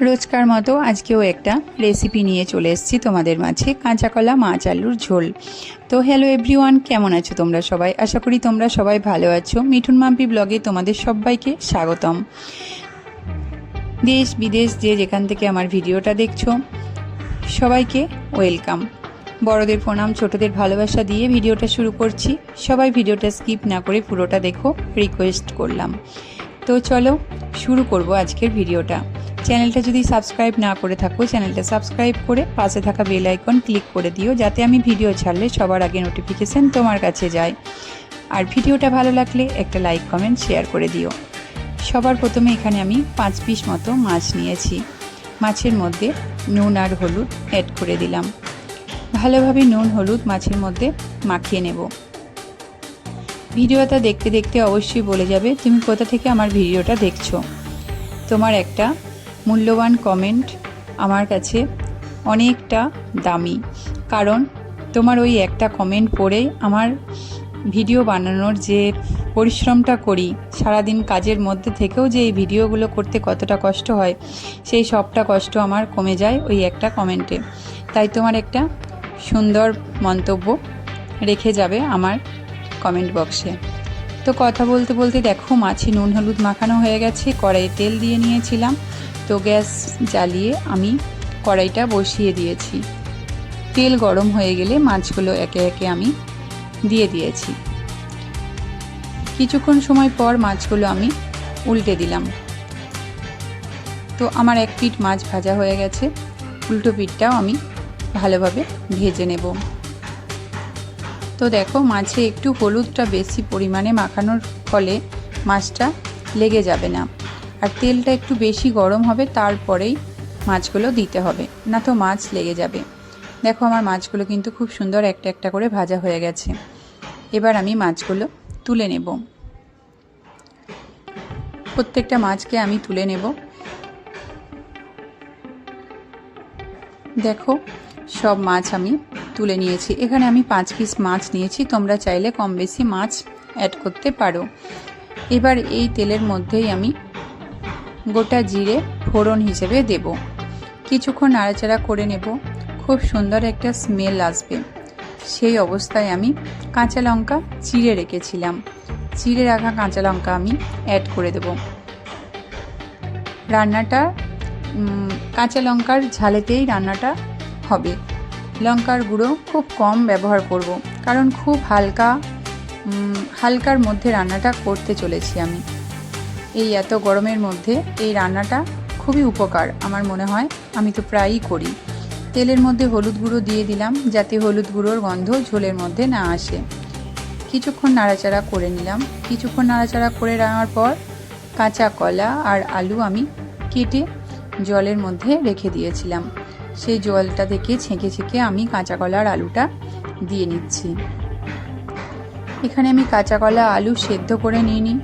রোজকার মতো আজকেও একটা রেসিপি নিয়ে চলে এসেছি তোমাদের মাঝে, কাঁচা কলা মাছ আলুর ঝোল। তো হ্যালো এভরিওয়ান, কেমন আছো তোমরা সবাই? আশা করি তোমরা সবাই ভালো আছো। মিঠুন মাম্পি ব্লগে তোমাদের সবাইকে স্বাগতম। দেশ বিদেশ যে যেখান থেকে আমার ভিডিওটা দেখছো সবাইকে ওয়েলকাম। বড়দের প্রণাম, ছোটদের ভালোবাসা দিয়ে ভিডিওটা শুরু করছি। সবাই ভিডিওটা স্কিপ না করে পুরোটা দেখো, রিকোয়েস্ট করলাম। তো চলো শুরু করব আজকের ভিডিওটা। চ্যানেলটা যদি সাবস্ক্রাইব না করে থাকো, চ্যানেলটা সাবস্ক্রাইব করে পাশে থাকা বেল আইকন ক্লিক করে দিও, যাতে আমি ভিডিও ছাড়লে সবার আগে নোটিফিকেশান তোমার কাছে যায়। আর ভিডিওটা ভালো লাগলে একটা লাইক কমেন্ট শেয়ার করে দিও। সবার প্রথমে এখানে আমি 5 পিস মতো মাছ নিয়েছি। মাছের মধ্যে নুন আর হলুদ অ্যাড করে দিলাম। ভালোভাবে নুন হলুদ মাছের মধ্যে মাখিয়ে নেব। ভিডিওটা দেখতে দেখতে অবশ্যই বলে যাবে তুমি কোথা থেকে আমার ভিডিওটা দেখছো। তোমার একটা মূল্যবান কমেন্ট আমার কাছে অনেকটা দামি, কারণ তোমার ওই একটা কমেন্ট পড়েই আমার ভিডিও বানানোর যে পরিশ্রমটা করি, সারাদিন কাজের মধ্যে থেকেও যে এই ভিডিওগুলো করতে কতটা কষ্ট হয়, সেই সবটা কষ্ট আমার কমে যায় ওই একটা কমেন্টে। তাই তোমার একটা সুন্দর মন্তব্য রেখে যাবে আমার কমেন্ট বক্সে। তো কথা বলতে বলতে দেখো মাছে নুন হলুদ মাখানো হয়ে গেছে। কড়াইয়ে তেল দিয়ে নিয়েছিলাম, তো গ্যাস জ্বালিয়ে আমি কড়াইটা বসিয়ে দিয়েছি। তেল গরম হয়ে গেলে মাছগুলো একে একে আমি দিয়ে দিয়েছি। কিছুক্ষণ সময় পর মাছগুলো আমি উল্টে দিলাম। তো আমার এক পিঠ মাছ ভাজা হয়ে গেছে, উল্টো পিঠটাও আমি ভালোভাবে ভেজে নেব। তো দেখো মাছে একটু হলুদটা বেশি পরিমাণে মাখানোর ফলে মাছটা লেগে যাবে না, আর তেলটা একটু বেশি গরম হবে, তারপরেই মাছগুলো দিতে হবে, না তো মাছ লেগে যাবে। দেখো আমার মাছগুলো কিন্তু খুব সুন্দর একটা একটা করে ভাজা হয়ে গেছে। এবার আমি মাছগুলো তুলে নেব। প্রত্যেকটা মাছকে আমি তুলে নেব। দেখো সব মাছ আমি তুলে নিয়েছি। এখানে আমি 5 পিস মাছ নিয়েছি, তোমরা চাইলে কম বেশি মাছ অ্যাড করতে পারো। এবার এই তেলের মধ্যেই আমি গোটা জিরে ফোড়ন হিসেবে দেব। কিছুক্ষণ নাড়াচাড়া করে নেব, খুব সুন্দর একটা স্মেল আসবে। সেই অবস্থায় আমি কাঁচা লঙ্কা চিড়ে রেখেছিলাম, চিড়ে রাখা কাঁচা লঙ্কা আমি অ্যাড করে দেব। রান্নাটা কাঁচা লঙ্কার ঝালেতেই রান্নাটা হবে। লঙ্কার গুঁড়ো খুব কম ব্যবহার করব, কারণ খুব হালকার মধ্যে রান্নাটা করতে চলেছি আমি। এই এত গরমের মধ্যে এই রান্নাটা খুবই উপকার আমার মনে হয়, আমি তো প্রায়ই করি। তেলের মধ্যে হলুদ গুঁড়ো দিয়ে দিলাম, যাতে হলুদ গুঁড়োর গন্ধ ঝোলের মধ্যে না আসে। কিছুক্ষণ নাড়াচাড়া করে নিলাম। কিছুক্ষণ নাড়াচাড়া করে নেওয়ার পর কাঁচা কলা আর আলু আমি কেটে জলের মধ্যে রেখে দিয়েছিলাম, সেই জলটা থেকে ছেঁকে ছেঁকে আমি কাঁচা কলা আর আলুটা দিয়ে নিচ্ছি। এখানে আমি কাঁচা কলা আলু সেদ্ধ করে নিয়ে নিই।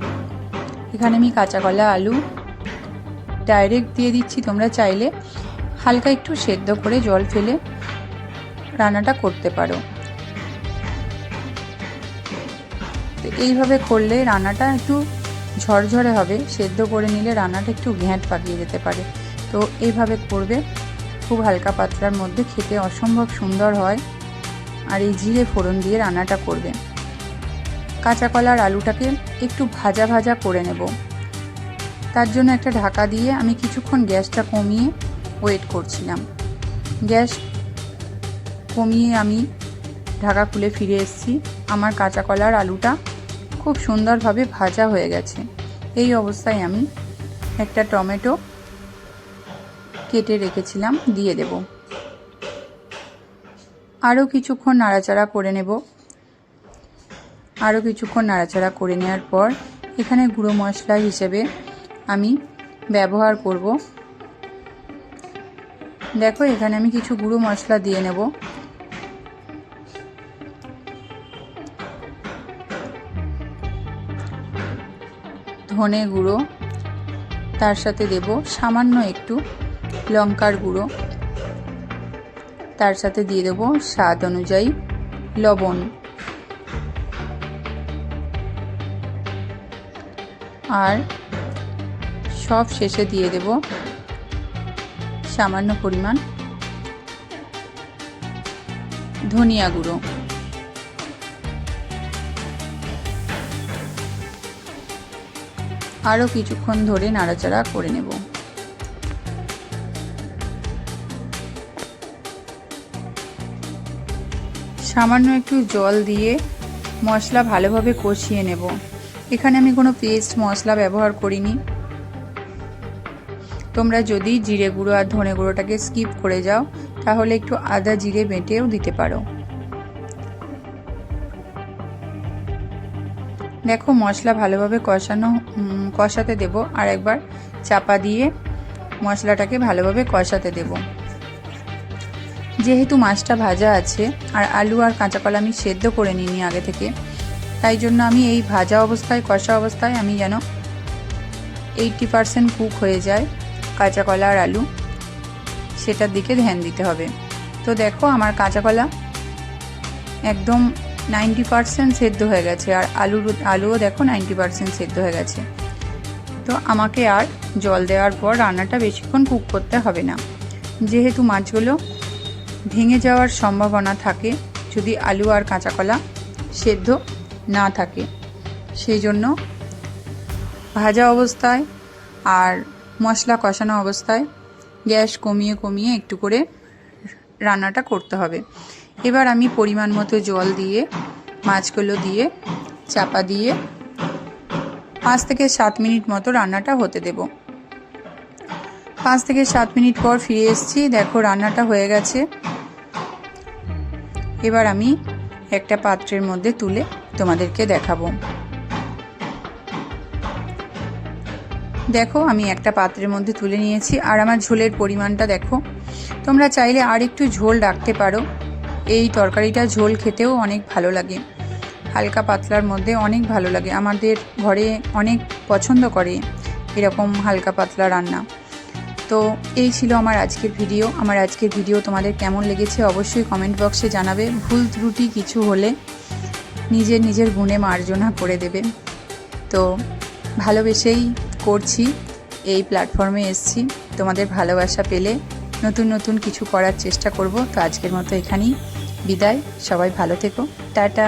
এখানে আমি কাঁচা কলা আলু ডাইরেক্ট দিয়ে দিচ্ছি, তোমরা চাইলে হালকা একটু সেদ্ধ করে জল ফেলে রান্নাটা করতে পারো। তো এইভাবে করলে রান্নাটা একটু ঝরঝরে হবে, সেদ্ধ করে নিলে রান্নাটা একটু ঘ্যাঁট পাকিয়ে যেতে পারে। তো এইভাবে করবে, খুব হালকা পাতলার মধ্যে খেতে অসম্ভব সুন্দর হয়। আর এই জিরে ফোড়ন দিয়ে রান্নাটা করবে। কাঁচা কলার আলুটাকে একটু ভাজা ভাজা করে নেব, তার জন্য একটা ঢাকা দিয়ে আমি কিছুক্ষণ গ্যাসটা কমিয়ে ওয়েট করছিলাম। গ্যাস কমিয়ে আমি ঢাকা খুলে ফিরে এসেছি। আমার কাঁচা কলার আলুটা খুব সুন্দরভাবে ভাজা হয়ে গেছে। এই অবস্থায় আমি একটা টমেটো কেটে রেখেছিলাম দিয়ে দেব। আরও কিছুক্ষণ নাড়াচাড়া করে নেব। আরও কিছুক্ষণ নাড়াচাড়া করে নেওয়ার পর এখানে গুঁড়ো মশলা হিসেবে আমি ব্যবহার করব, দেখো এখানে আমি কিছু গুঁড়ো মশলা দিয়ে নেব। ধনে গুঁড়ো, তার সাথে দেব সামান্য একটু লঙ্কার গুঁড়ো, তার সাথে দিয়ে দেব স্বাদ অনুযায়ী লবণ, আর সব শেষে দিয়ে দেব সামান্য পরিমাণ ধনিয়া গুঁড়ো, আরও কিছুক্ষণ ধরে নাড়াচাড়া করে নেব। সামান্য একটু জল দিয়ে মশলা ভালোভাবে কষিয়ে নেব। এখানে আমি কোনো পেস্ট মশলা ব্যবহার করিনি। তোমরা যদি জিরে গুঁড়ো আর ধনে গুঁড়োটাকে স্কিপ করে যাও তাহলে একটু আদা জিরে বেটেও দিতে পারো। দেখো মশলা ভালোভাবে কষাতে দেব, আর একবার চাপা দিয়ে মশলাটাকে ভালোভাবে কষাতে দেব। যেহেতু মাছটা ভাজা আছে আর আলু আর কাঁচা কলা আমি সেদ্ধ করে নিইনি আগে থেকে, তাই জন্য আমি এই ভাজা অবস্থায় কষা অবস্থায় আমি যেন 80% কুক হয়ে যায় কাঁচা কলা আর আলু, সেটার দিকে ধ্যান দিতে হবে। তো দেখো আমার কাঁচা কলা একদম 90% সেদ্ধ হয়ে গেছে, আর আলুও দেখো 90% সেদ্ধ হয়ে গেছে। তো আমাকে আর জল দেওয়ার পর রান্নাটা বেশিক্ষণ কুক করতে হবে না, যেহেতু মাছগুলো ভেঙে যাওয়ার সম্ভাবনা থাকে যদি আলু আর কাঁচা কলা সেদ্ধ না থাকে। সেই জন্য ভাজা অবস্থায় আর মশলা কষানো অবস্থায় গ্যাস কমিয়ে কমিয়ে একটু করে রান্নাটা করতে হবে। এবার আমি পরিমাণ মতো জল দিয়ে মাছগুলো দিয়ে চাপা দিয়ে 5 থেকে 7 মিনিট মতো রান্নাটা হতে দেব। 5 থেকে 7 মিনিট পর ফিরে এসেছি, দেখো রান্নাটা হয়ে গেছে। এবার আমি একটা পাত্রের মধ্যে তুলে তোমাদেরকে দেখাবো। দেখো আমি একটা পাত্রের মধ্যে তুলে নিয়েছি, আর আমার ঝোলের পরিমাণটা দেখো। তোমরা চাইলে আর একটু ঝোল রাখতে পারো, এই তরকারিটা ঝোল খেতেও অনেক ভালো লাগে, হালকা পাতলার মধ্যে অনেক ভালো লাগে। আমাদের ঘরে অনেক পছন্দ করে এরকম হালকা পাতলা রান্না। তো এই ছিল আমার আজকের ভিডিও। আমার আজকের ভিডিও তোমাদের কেমন লেগেছে অবশ্যই কমেন্ট বক্সে জানাবে। ভুল ত্রুটি কিছু হলে নিজের গুণে মার্জনা করে দেবে। তো ভালোবেসেই করছি, এই প্ল্যাটফর্মে এসেছি, তোমাদের ভালোবাসা পেলে নতুন নতুন কিছু করার চেষ্টা করব। তো আজকের মতো এখানেই বিদায়, সবাই ভালো থেকো, টাটা।